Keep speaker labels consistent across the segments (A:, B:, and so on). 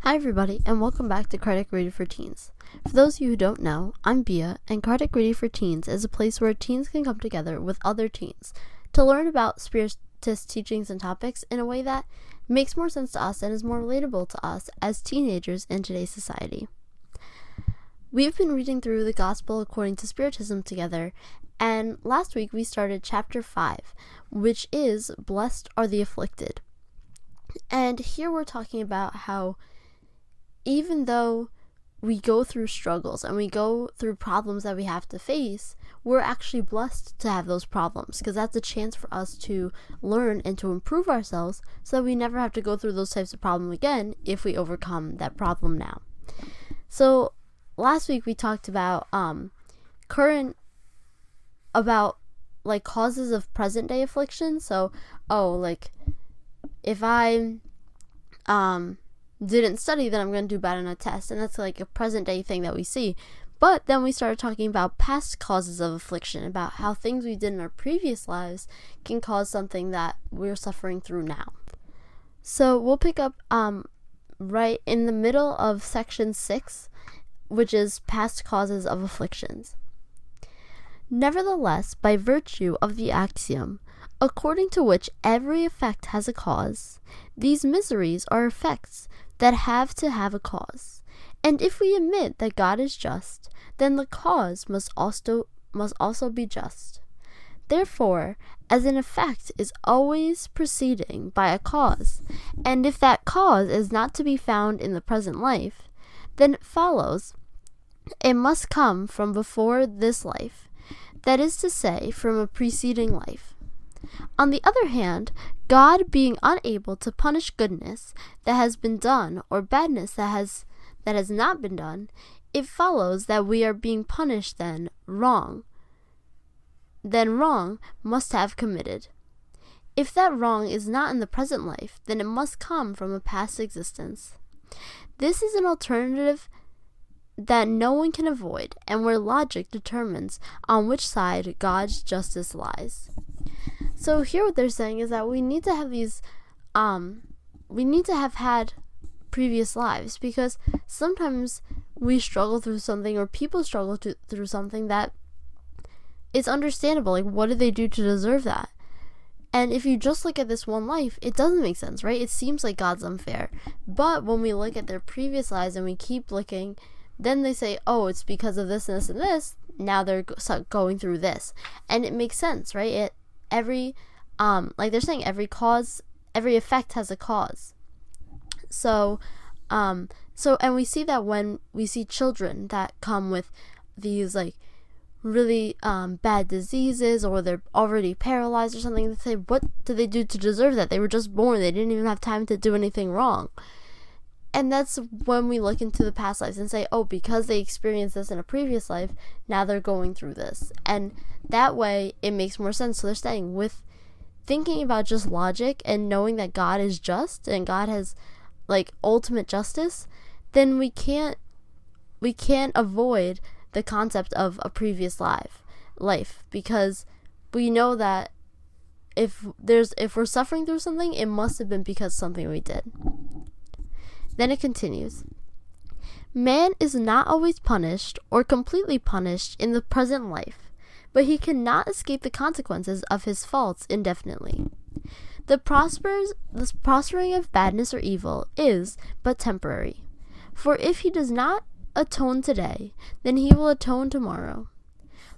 A: Hi everybody, and welcome back to Cardiac Radio for Teens. For those of you who don't know, I'm Bia, and Cardiac Radio for Teens is a place where teens can come together with other teens to learn about spiritist teachings and topics in a way that makes more sense to us and is more relatable to us as teenagers in today's society. We've been reading through the Gospel according to Spiritism together, and last week we started chapter 5, which is Blessed are the Afflicted. And here we're talking about how even though we go through struggles and we go through problems that we have to face, we're actually blessed to have those problems because that's a chance for us to learn and to improve ourselves so that we never have to go through those types of problems again if we overcome that problem now. So last week we talked about causes of present day affliction. So if I didn't study, then I'm going to do bad on a test, and that's like a present day thing that we see. But then we started talking about past causes of affliction, about how things we did in our previous lives can cause something that we're suffering through now. So we'll pick up right in the middle of section 6, which is past causes of afflictions. Nevertheless, by virtue of the axiom, according to which every effect has a cause, these miseries are effects that have to have a cause. And if we admit that God is just, then the cause must also be just. Therefore, as an effect is always proceeding by a cause, and if that cause is not to be found in the present life, then it follows it must come from before this life, that is to say, from a preceding life. On the other hand, God being unable to punish goodness that has been done or badness that has not been done, it follows that we are being punished then wrong must have committed. If that wrong is not in the present life, then it must come from a past existence. This is an alternative that no one can avoid, and where logic determines on which side God's justice lies. So here what they're saying is that we need to have had previous lives, because sometimes we struggle through something, or people struggle through something that is understandable. Like, what did they do to deserve that? And if you just look at this one life, it doesn't make sense, right? It seems like God's unfair. But when we look at their previous lives and we keep looking, then they say, oh, it's because of this and this and this. Now they're going through this. And it makes sense, right? They're saying every effect has a cause. So and we see that when we see children that come with these really bad diseases, or they're already paralyzed or something, they say, what did they do to deserve that? They were just born. They didn't even have time to do anything wrong. And that's when we look into the past lives and say, oh, because they experienced this in a previous life, now they're going through this. And that way, it makes more sense. So they're saying, with thinking about just logic and knowing that God is just and God has ultimate justice, then we can't avoid the concept of a previous life, because we know that if we're suffering through something, it must have been because something we did. Then it continues. Man is not always punished or completely punished in the present life, but he cannot escape the consequences of his faults indefinitely. The prospering of badness or evil is but temporary, for if he does not atone today, then he will atone tomorrow.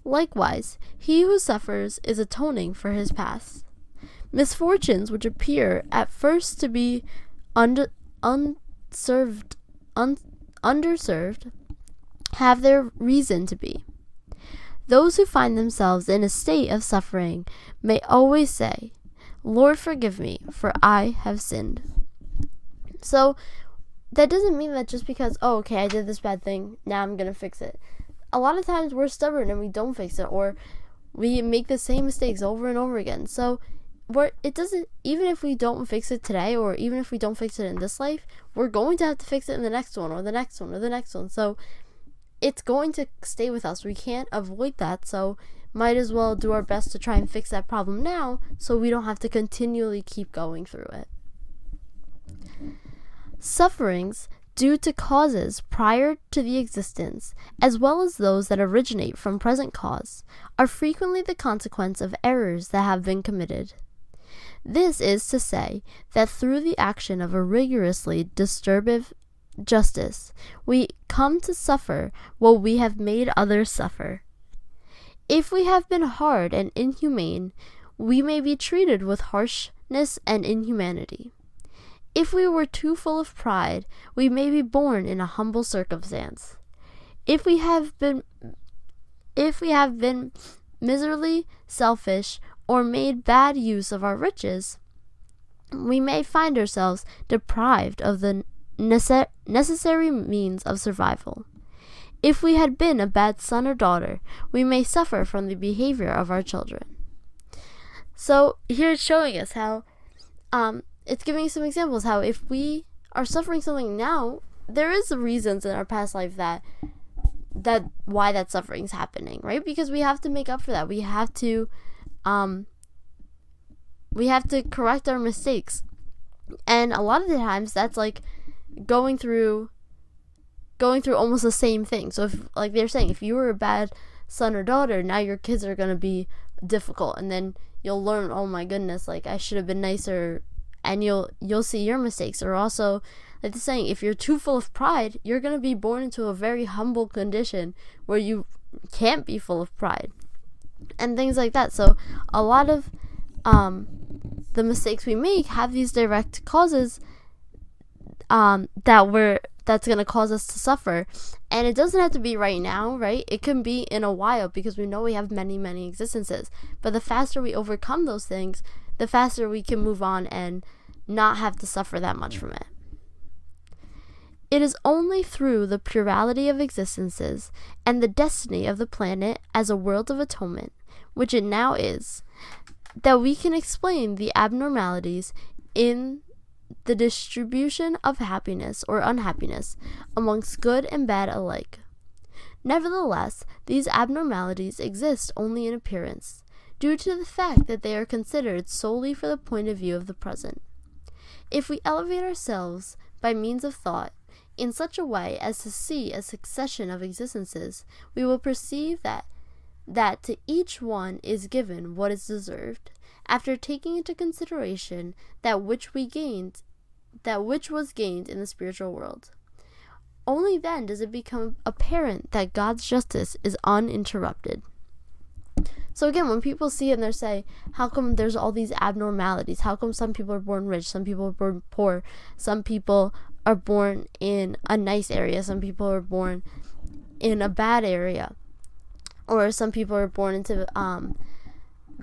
A: Likewise, he who suffers is atoning for his past. Misfortunes which appear at first to be underserved have their reason to be. Those who find themselves in a state of suffering may always say, Lord, forgive me, for I have sinned. So that doesn't mean that just because, oh, okay, I did this bad thing, now I'm going to fix it. A lot of times we're stubborn and we don't fix it, or we make the same mistakes over and over again. So even if we don't fix it today, or even if we don't fix it in this life, we're going to have to fix it in the next one, or the next one, or the next one. So it's going to stay with us. We can't avoid that. So might as well do our best to try and fix that problem now, so we don't have to continually keep going through it. Sufferings due to causes prior to the existence, as well as those that originate from present cause, are frequently the consequence of errors that have been committed. This is to say that through the action of a rigorously disturbative justice, we come to suffer what we have made others suffer. If we have been hard and inhumane, we may be treated with harshness and inhumanity. If we were too full of pride, we may be born in a humble circumstance. If we have been miserably selfish or made bad use of our riches, we may find ourselves deprived of the necessary means of survival. If we had been a bad son or daughter, we may suffer from the behavior of our children. So here it's showing us how it's giving some examples how if we are suffering something now, there is reasons in our past life that why that suffering is happening, right? Because we have to make up for that. We have to correct our mistakes. And a lot of the times that's like going through almost the same thing. So if, like they're saying, if you were a bad son or daughter, now your kids are going to be difficult, and then you'll learn, oh my goodness, like I should have been nicer, and you'll see your mistakes. Or also, like they're saying, if you're too full of pride, you're going to be born into a very humble condition where you can't be full of pride and things like that. So a lot of the mistakes we make have these direct causes that's going to cause us to suffer. And it doesn't have to be right now, right? It can be in a while, because we know we have many, many existences. But the faster we overcome those things, the faster we can move on and not have to suffer that much from it. It is only through the plurality of existences and the destiny of the planet as a world of atonement, which it now is, that we can explain the abnormalities in the distribution of happiness or unhappiness amongst good and bad alike. Nevertheless, these abnormalities exist only in appearance, due to the fact that they are considered solely for the point of view of the present. If we elevate ourselves by means of thought in such a way as to see a succession of existences, we will perceive that to each one is given what is deserved, after taking into consideration that which was gained in the spiritual world. Only then does it become apparent that God's justice is uninterrupted. So again, when people see it and they say, how come there's all these abnormalities? How come some people are born rich, some people are born poor, some people are born in a nice area, some people are born in a bad area, or some people are born into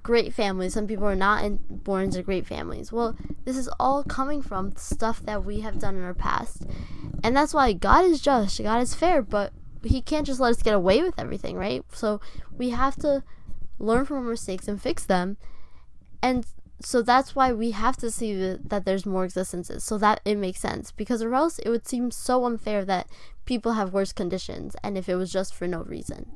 A: great families, some people are not born into great families. Well, this is all coming from stuff that we have done in our past. And that's why God is just, God is fair, but he can't just let us get away with everything, right? So we have to learn from our mistakes and fix them. And so that's why we have to see that there's more existences, so that it makes sense. Because or else it would seem so unfair that people have worse conditions, and if it was just for no reason.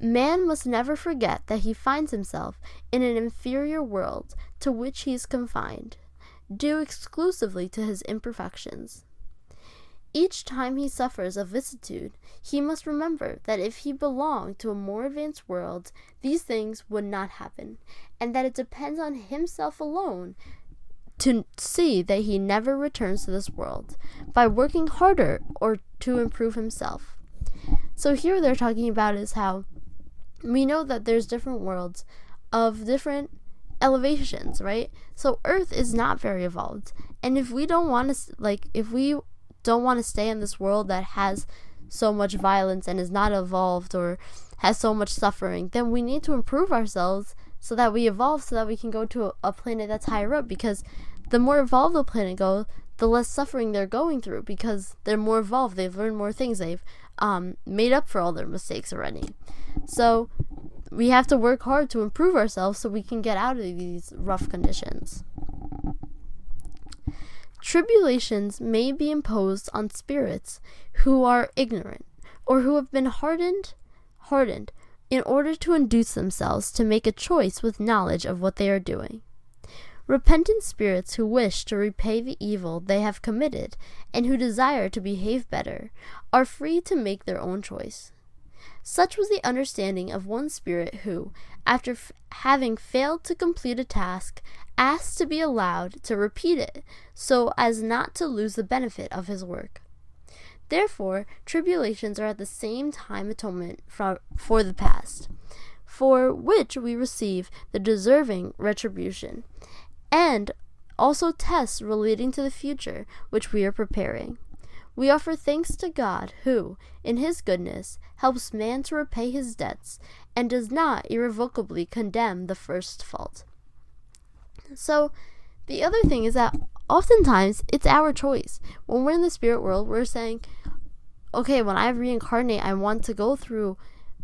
A: Man must never forget that he finds himself in an inferior world to which he is confined, due exclusively to his imperfections. Each time he suffers a vicissitude, he must remember that if he belonged to a more advanced world, these things would not happen, and that it depends on himself alone to see that he never returns to this world by working harder or to improve himself. So here they're talking about is how we know that there's different worlds of different elevations, right? So Earth is not very evolved, and if we don't want to stay in this world that has so much violence and is not evolved or has so much suffering, then we need to improve ourselves so that we evolve, so that we can go to a planet that's higher up. Because the more evolved the planet goes, the less suffering they're going through, because they're more evolved, they've learned more things, they've made up for all their mistakes already. So we have to work hard to improve ourselves so we can get out of these rough conditions. Tribulations may be imposed on spirits who are ignorant, or who have been hardened, in order to induce themselves to make a choice with knowledge of what they are doing. Repentant spirits who wish to repay the evil they have committed and who desire to behave better are free to make their own choice. Such was the understanding of one spirit who, after having failed to complete a task, asked to be allowed to repeat it so as not to lose the benefit of his work. Therefore, tribulations are at the same time atonement for the past, for which we receive the deserving retribution, and also tests relating to the future, which we are preparing. We offer thanks to God, who, in his goodness, helps man to repay his debts, and does not irrevocably condemn the first fault. So, the other thing is that oftentimes it's our choice. When we're in the spirit world, we're saying, okay, when I reincarnate, I want to go through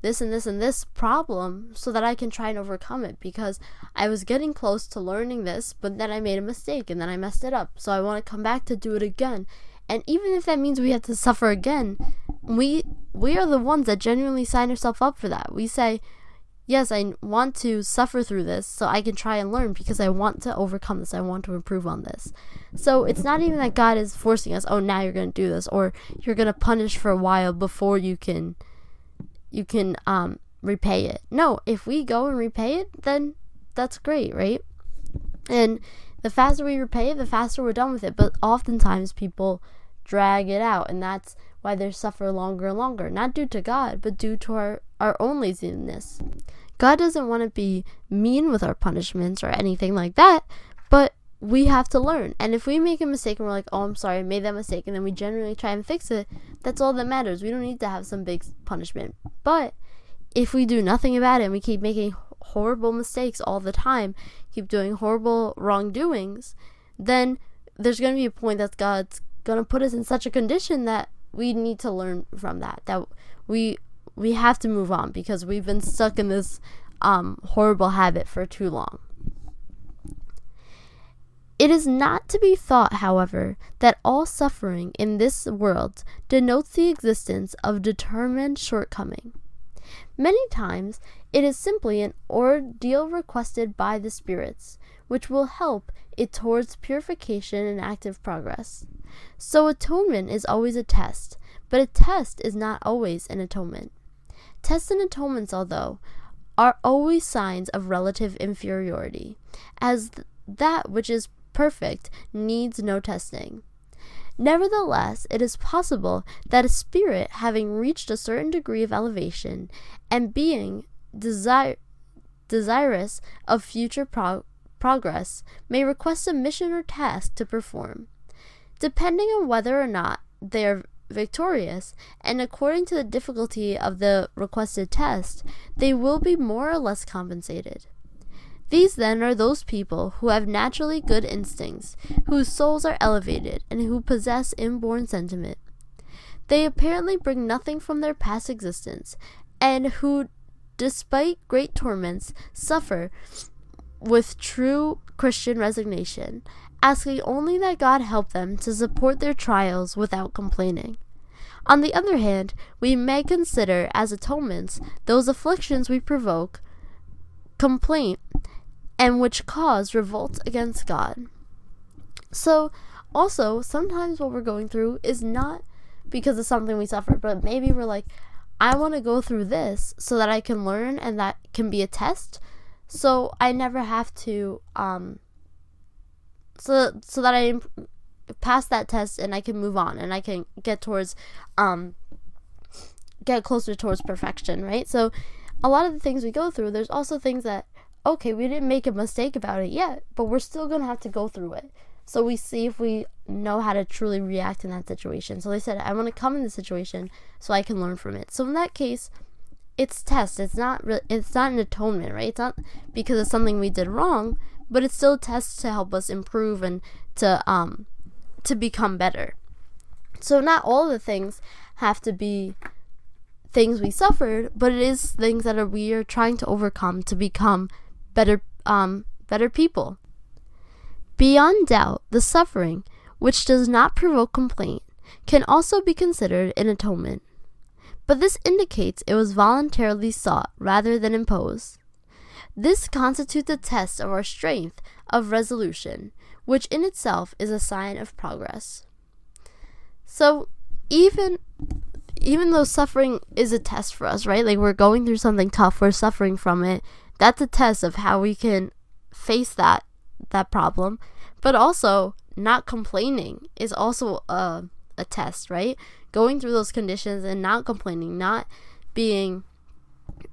A: this and this and this problem so that I can try and overcome it, because I was getting close to learning this, but then I made a mistake and then I messed it up. So I want to come back to do it again. And even if that means we have to suffer again, we are the ones that genuinely sign ourselves up for that. We say, yes, I want to suffer through this so I can try and learn, because I want to overcome this. I want to improve on this. So it's not even that God is forcing us, oh, now you're going to do this, or you're going to punish for a while before you can repay it. No, if we go and repay it, then that's great, right? And the faster we repay it, the faster we're done with it. But oftentimes people drag it out, and that's why they suffer longer and longer, not due to God, but due to our own laziness. God doesn't want to be mean with our punishments or anything like that, but we have to learn. And if we make a mistake and we're like, oh, I'm sorry, I made that mistake, and then we generally try and fix it, that's all that matters. We don't need to have some big punishment. But if we do nothing about it and we keep making horrible mistakes all the time, keep doing horrible wrongdoings, then there's going to be a point that God's going to put us in such a condition that we need to learn from that we have to move on, because we've been stuck in this horrible habit for too long. It is not to be thought, however, that all suffering in this world denotes the existence of determined shortcoming. Many times it is simply an ordeal requested by the spirits, which will help it towards purification and active progress. So atonement is always a test, but a test is not always an atonement. Tests and atonements, although, are always signs of relative inferiority, as that which is perfect needs no testing. Nevertheless, it is possible that a spirit, having reached a certain degree of elevation and being desirous of future progress, may request a mission or task to perform. Depending on whether or not they are victorious, and according to the difficulty of the requested test, they will be more or less compensated. These then are those people who have naturally good instincts, whose souls are elevated, and who possess inborn sentiment. They apparently bring nothing from their past existence, and who, despite great torments, suffer with true Christian resignation, asking only that God help them to support their trials without complaining. On the other hand, we may consider as atonements those afflictions we provoke complaint, and which cause revolt against God. So, also, sometimes what we're going through is not because of something we suffered, but maybe we're like, I want to go through this so that I can learn, and that can be a test, so I never have to, so that I pass that test and I can move on, and I can get towards, get closer towards perfection, right? So, a lot of the things we go through, there's also things that, okay, we didn't make a mistake about it yet, but we're still going to have to go through it. So we see if we know how to truly react in that situation. So they said, I want to come in this situation so I can learn from it. So in that case, it's test. It's not an atonement, right? It's not because it's something we did wrong, but it's still a test to help us improve and to become better. So not all the things have to be things we suffered, but it is things that we are trying to overcome to become better people. Beyond doubt, the suffering, which does not provoke complaint, can also be considered an atonement. But this indicates it was voluntarily sought rather than imposed. This constitutes a test of our strength of resolution, which in itself is a sign of progress. So even though suffering is a test for us, right? Like we're going through something tough, we're suffering from it. That's a test of how we can face that problem. But also not complaining is also a test, right? Going through those conditions and not complaining, not being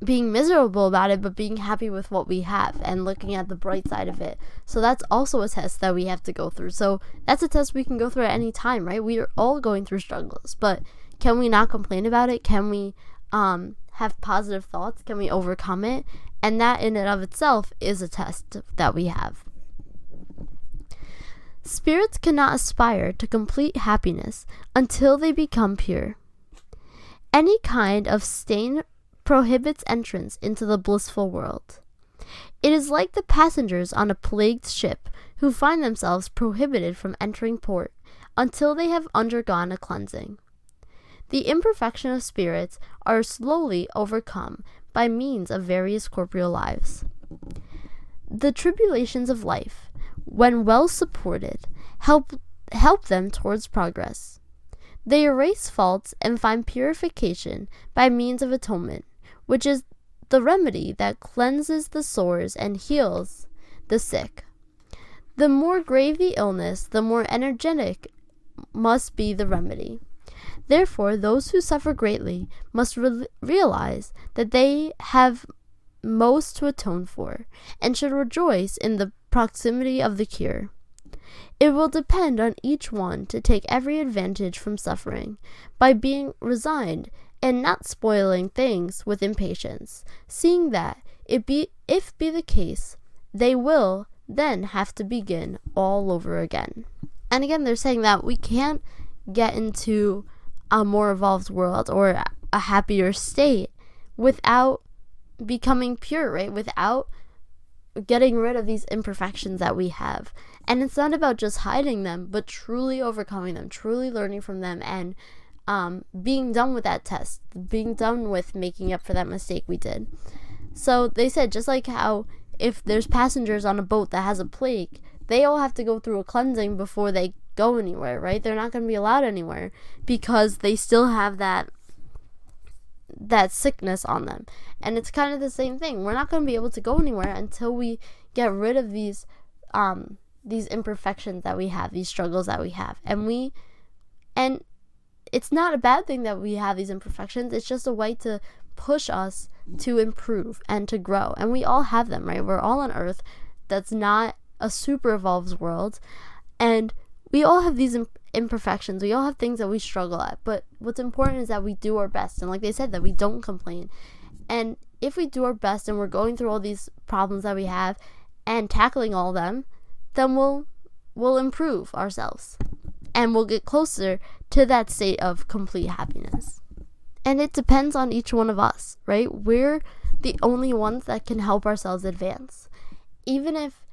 A: miserable about it, but being happy with what we have and looking at the bright side of it. So that's also a test that we have to go through. So that's a test we can go through at any time, right? We are all going through struggles, but can we not complain about it? Can we have positive thoughts? Can we overcome it? And that in and of itself is a test that we have. Spirits cannot aspire to complete happiness until they become pure. Any kind of stain prohibits entrance into the blissful world. It is like the passengers on a plagued ship who find themselves prohibited from entering port until they have undergone a cleansing. The imperfection of spirits are slowly overcome by means of various corporeal lives. The tribulations of life, when well supported, help them towards progress. They erase faults and find purification by means of atonement, which is the remedy that cleanses the sores and heals the sick. The more grave the illness, the more energetic must be the remedy. Therefore, those who suffer greatly must realize that they have most to atone for, and should rejoice in the proximity of the cure. It will depend on each one to take every advantage from suffering, by being resigned and not spoiling things with impatience, seeing that if be the case, they will then have to begin all over again. And again, they're saying that we can't get into a more evolved world or a happier state without becoming pure, right? Without getting rid of these imperfections that we have. And it's not about just hiding them, but truly overcoming them, truly learning from them, and being done with that test, being done with making up for that mistake we did. So they said, just like how if there's passengers on a boat that has a plague, they all have to go through a cleansing before they go anywhere, right? They're not going to be allowed anywhere because they still have that sickness on them. And it's kind of the same thing. We're not going to be able to go anywhere until we get rid of these imperfections that we have, these struggles that we have. And it's not a bad thing that we have these imperfections. It's just a way to push us to improve and to grow. And we all have them, right? We're all on Earth. That's not a super evolved world. And we all have these imperfections. We all have things that we struggle at. But what's important is that we do our best. And like they said, that we don't complain. And if we do our best and we're going through all these problems that we have and tackling all of them, then we'll improve ourselves. And we'll get closer to that state of complete happiness. And it depends on each one of us, right? We're the only ones that can help ourselves advance. Even if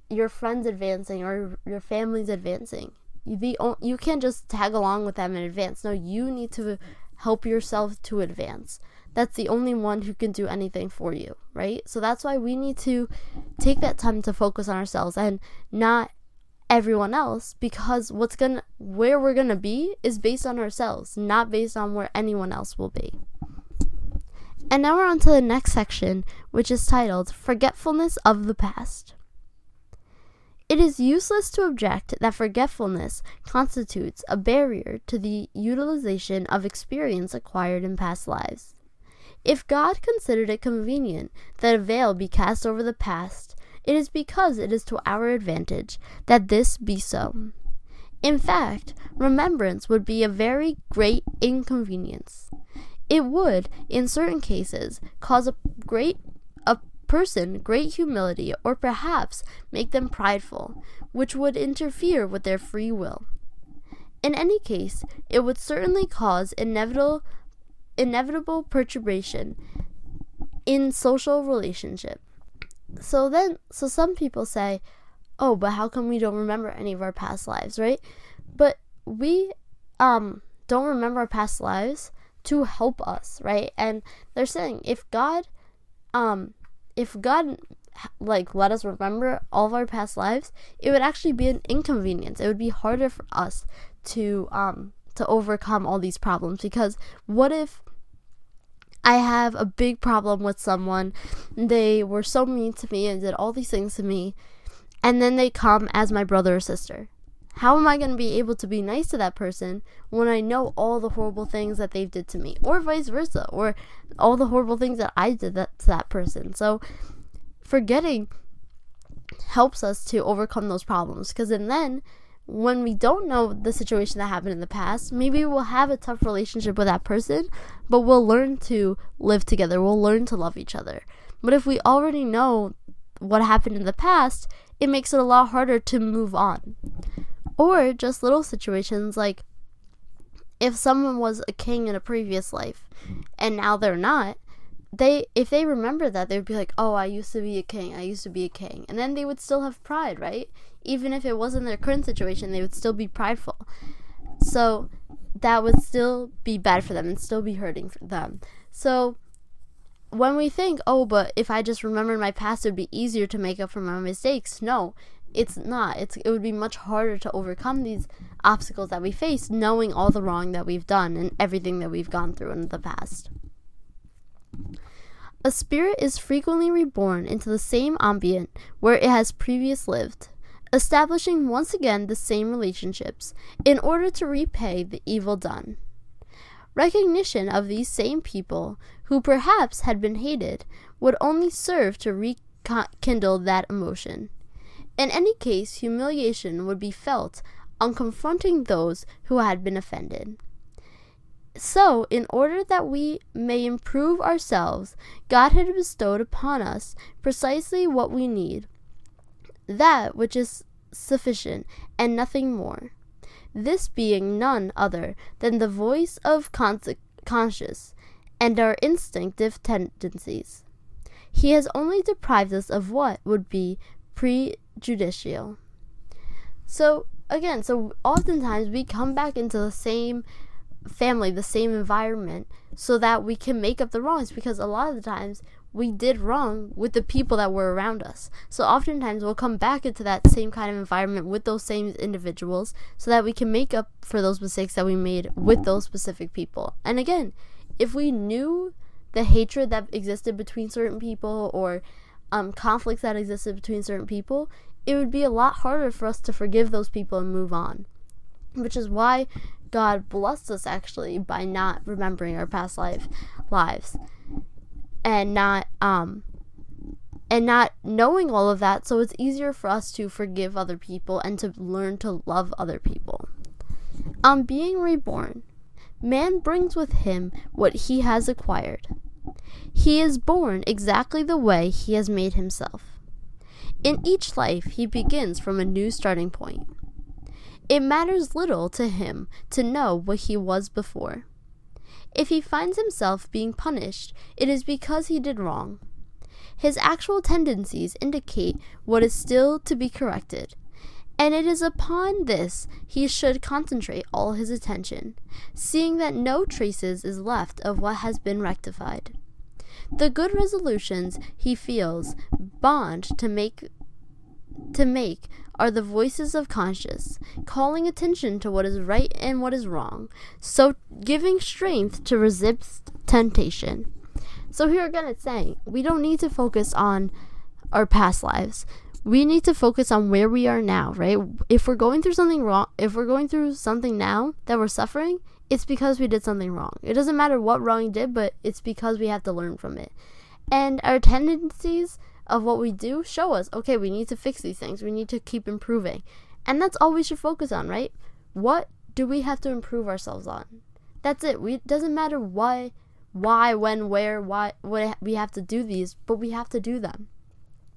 A: your friend's advancing or your family's advancing, you can't just tag along with them and advance. No, you need to help yourself to advance. That's the only one who can do anything for you, right? So that's why we need to take that time to focus on ourselves and not everyone else, because where we're gonna be is based on ourselves, not based on where anyone else will be. And now we're on to the next section, which is titled Forgetfulness of the Past. It is useless to object that forgetfulness constitutes a barrier to the utilization of experience acquired in past lives. If God considered it convenient that a veil be cast over the past, it is because it is to our advantage that this be so. In fact, remembrance would be a very great inconvenience. It would, in certain cases, cause a person great humility, or perhaps make them prideful, which would interfere with their free will. In any case, it would certainly cause inevitable perturbation in social relationship. So some people say, oh, but how come we don't remember any of our past lives, right? But we don't remember our past lives to help us, right? And they're saying if God let us remember all of our past lives, it would actually be an inconvenience. It would be harder for us to overcome all these problems, because what if I have a big problem with someone, they were so mean to me and did all these things to me, and then they come as my brother or sister? How am I going to be able to be nice to that person when I know all the horrible things that they did to me, or vice versa, or all the horrible things that I did to that person? So forgetting helps us to overcome those problems, because then when we don't know the situation that happened in the past, maybe we'll have a tough relationship with that person, but we'll learn to live together. We'll learn to love each other. But if we already know what happened in the past, it makes it a lot harder to move on. Or just little situations like if someone was a king in a previous life and now they're not, if they remember that, they'd be like, oh, I used to be a king, and then they would still have pride, right? Even if it wasn't their current situation, they would still be prideful. So that would still be bad for them and still be hurting for them. So when we think, oh, but if I just remembered my past, it would be easier to make up for my mistakes. No, it's not. It would be much harder to overcome these obstacles that we face, knowing all the wrong that we've done and everything that we've gone through in the past. A spirit is frequently reborn into the same ambient where it has previously lived, establishing once again the same relationships in order to repay the evil done. Recognition of these same people, who perhaps had been hated, would only serve to rekindle that emotion. In any case, humiliation would be felt on confronting those who had been offended. So, in order that we may improve ourselves, God had bestowed upon us precisely what we need, that which is sufficient and nothing more, this being none other than the voice of conscience and our instinctive tendencies. He has only deprived us of what would be prejudicial. So oftentimes we come back into the same family, the same environment, so that we can make up the wrongs, because a lot of the times we did wrong with the people that were around us. So oftentimes we'll come back into that same kind of environment with those same individuals so that we can make up for those mistakes that we made with those specific people. And again, if we knew the hatred that existed between certain people, or conflicts that existed between certain people, it would be a lot harder for us to forgive those people and move on. Which is why God blessed us actually by not remembering our past lives and not knowing all of that, so it's easier for us to forgive other people and to learn to love other people. On being reborn, man brings with him what he has acquired. He is born exactly the way he has made himself. In each life, he begins from a new starting point. It matters little to him to know what he was before. If he finds himself being punished, it is because he did wrong. His actual tendencies indicate what is still to be corrected, and it is upon this he should concentrate all his attention, seeing that no traces is left of what has been rectified. The good resolutions he feels bound to make are the voices of conscience, calling attention to what is right and what is wrong, so giving strength to resist temptation. So here again it's saying, we don't need to focus on our past lives. We need to focus on where we are now, right? If we're going through something wrong, if we're going through something now that we're suffering, it's because we did something wrong. It doesn't matter what wrong you did, but it's because we have to learn from it. And our tendencies of what we do show us, okay, we need to fix these things. We need to keep improving. And that's all we should focus on, right? What do we have to improve ourselves on? That's it. It doesn't matter why, when, where, what we have to do these, but we have to do them.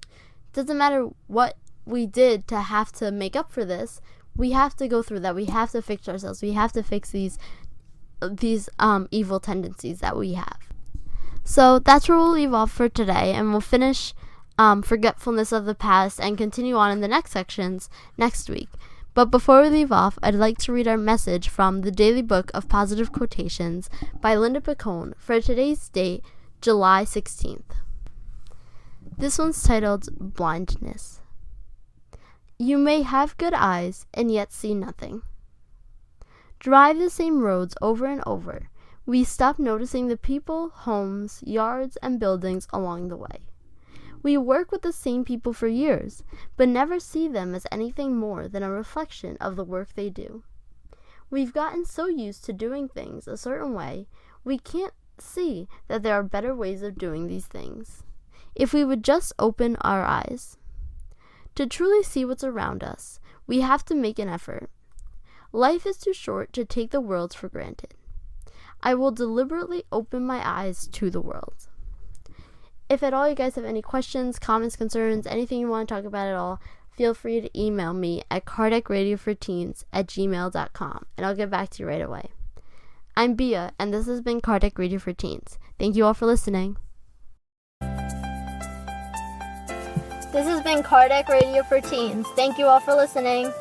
A: It doesn't matter what we did to have to make up for this. We have to go through that. We have to fix ourselves. We have to fix these evil tendencies that we have. So that's where we'll leave off for today, and we'll finish forgetfulness of the past and continue on in the next sections next week. But before we leave off, I'd like to read our message from the Daily Book of Positive Quotations by Linda Picone for today's date, July 16th. This one's titled Blindness. You may have good eyes and yet see nothing. Drive the same roads over and over. We stop noticing the people, homes, yards, and buildings along the way. We work with the same people for years, but never see them as anything more than a reflection of the work they do. We've gotten so used to doing things a certain way, we can't see that there are better ways of doing these things. If we would just open our eyes. To truly see what's around us, we have to make an effort. Life is too short to take the world for granted. I will deliberately open my eyes to the world. If at all you guys have any questions, comments, concerns, anything you want to talk about at all, feel free to email me at cardeckradioforteens@gmail.com, and I'll get back to you right away. I'm Bia, and this has been Cardeck Radio for Teens. Thank you all for listening.
B: This has been Cardeck Radio for Teens. Thank you all for listening.